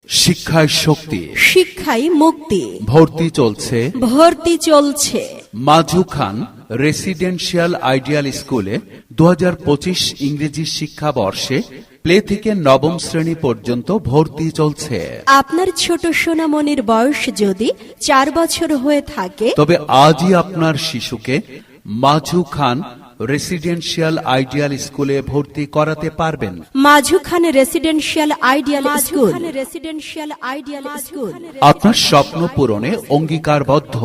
শিক্ষায় শক্তি, শিক্ষায় মুক্তি। ভর্তি চলছে মাজু খান রেসিডেন্সিয়াল আইডিয়াল স্কুলে 2025 ইংরেজি শিক্ষাবর্ষে প্লে থেকে নবম শ্রেণী পর্যন্ত ভর্তি চলছে। আপনার ছোট সোনামণির বয়স যদি 4 বছর হয়ে থাকে তবে আজই আপনার শিশুকে মাজু খান রেসিডেন্সিয়াল আইডিয়াল স্কুলে ভর্তি করাতে পারবেন। মাজু খান রেসিডেন্সিয়াল আইডিয়াল স্কুল আপনার স্বপ্ন পূরণে অঙ্গীকারবদ্ধ।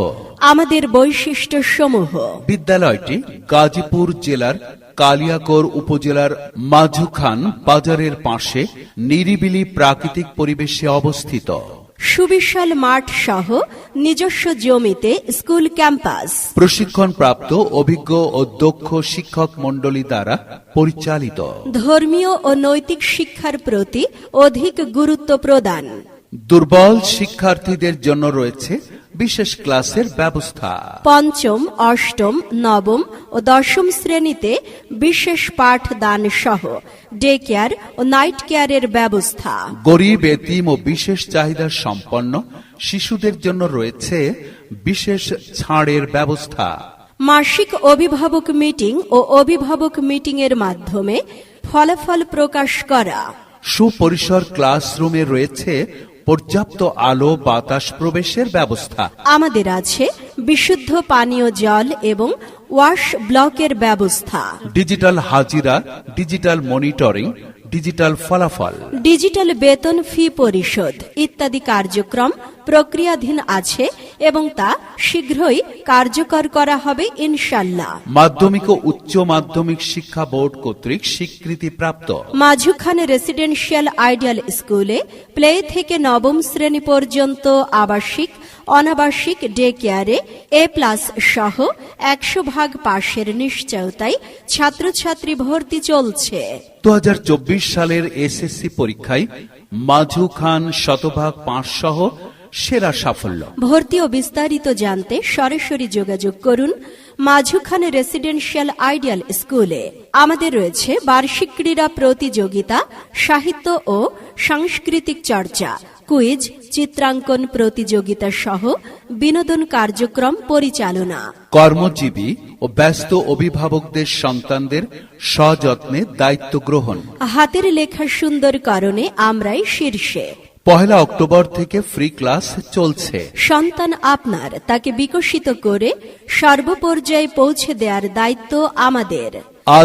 আমাদের বৈশিষ্ট্য সমূহ: বিদ্যালয়টি গাজীপুর জেলার কালিয়াকৈর উপজেলার মাজু খান বাজারের পাশে নিরিবিলি প্রাকৃতিক পরিবেশে অবস্থিত। সুবিশাল মাঠ সহ নিজস্ব জমিতে স্কুল ক্যাম্পাস। প্রশিক্ষণপ্রাপ্ত অভিজ্ঞ ও দক্ষ শিক্ষক মণ্ডলী দ্বারা পরিচালিত। ধর্মীয় ও নৈতিক শিক্ষার প্রতি অধিক গুরুত্ব প্রদান। দুর্বল শিক্ষার্থীদের জন্য রয়েছে বিশেষ ক্লাসের ব্যবস্থা। পঞ্চম, অষ্টম, নবম ও দশম শ্রেণীতে বিশেষ পাঠদান সহ ডে কেয়ার ও নাইট কেয়ারের ব্যবস্থা। গরিব, এতিম ও বিশেষ চাহিদা সম্পন্ন শিশুদের জন্য রয়েছে বিশেষ ছাড়ের ব্যবস্থা। মাসিক অভিভাবক মিটিং ও অভিভাবক মিটিং এর মাধ্যমে ফলাফল প্রকাশ করা। সুপরিসর ক্লাসরুমে রয়েছে পর্যাপ্ত আলো বাতাস প্রবেশের ব্যবস্থা। আমাদের আছে বিশুদ্ধ পানীয় জল এবং ওয়াশ ব্লকের ব্যবস্থা। ডিজিটাল হাজিরা, ডিজিটাল মনিটরিং, ডিজিটাল ফলাফল, ডিজিটাল বেতন ফি পরিশোধ ইত্যাদি কার্যক্রম প্রক্রিয়াধীন আছে এবং তা শীঘ্রই কার্যকর করা হবে ইনশাল্লাহ। মাধ্যমিক ও উচ্চ মাধ্যমিক শিক্ষা বোর্ড কর্তৃক স্বীকৃতিপ্রাপ্ত মাজু খান রেসিডেন্সিয়াল আইডিয়াল স্কুলে প্লে থেকে নবম শ্রেণী পর্যন্ত আবাসিক, অনাবাসিক ডে কেয়ারে A+ সহ 100% পাশের নিশ্চয়তায় ছাত্রছাত্রী ভর্তি চলছে। 2024 সালের এসএসসি পরীক্ষায় মাজু খান 100% পাস সহ সেরা সাফল্য। ভর্তি ও বিস্তারিত জানতে সরাসরি যোগাযোগ করুন মাজু খান রেসিডেন্সিয়াল আইডিয়াল স্কুলে। আমাদের রয়েছে বার্ষিক ক্রীড়া প্রতিযোগিতা, সাহিত্য ও সাংস্কৃতিক চর্চা, কুইজ, চিত্রাঙ্কন প্রতিযোগিতা সহ বিনোদন কার্যক্রম পরিচালনা। কর্মজীবী ও ব্যস্ত অভিভাবকদের সন্তানদের সযত্নে দায়িত্ব গ্রহণ। হাতের লেখা সুন্দরকরণে আমরাই শীর্ষে। 1 অক্টোবর থেকে ফ্রি ক্লাস চলছে। সন্তান আপনার, তাকে বিকশিত করে সর্বপর্যায়ে পৌঁছে দেওয়ার দায়িত্ব আমাদের।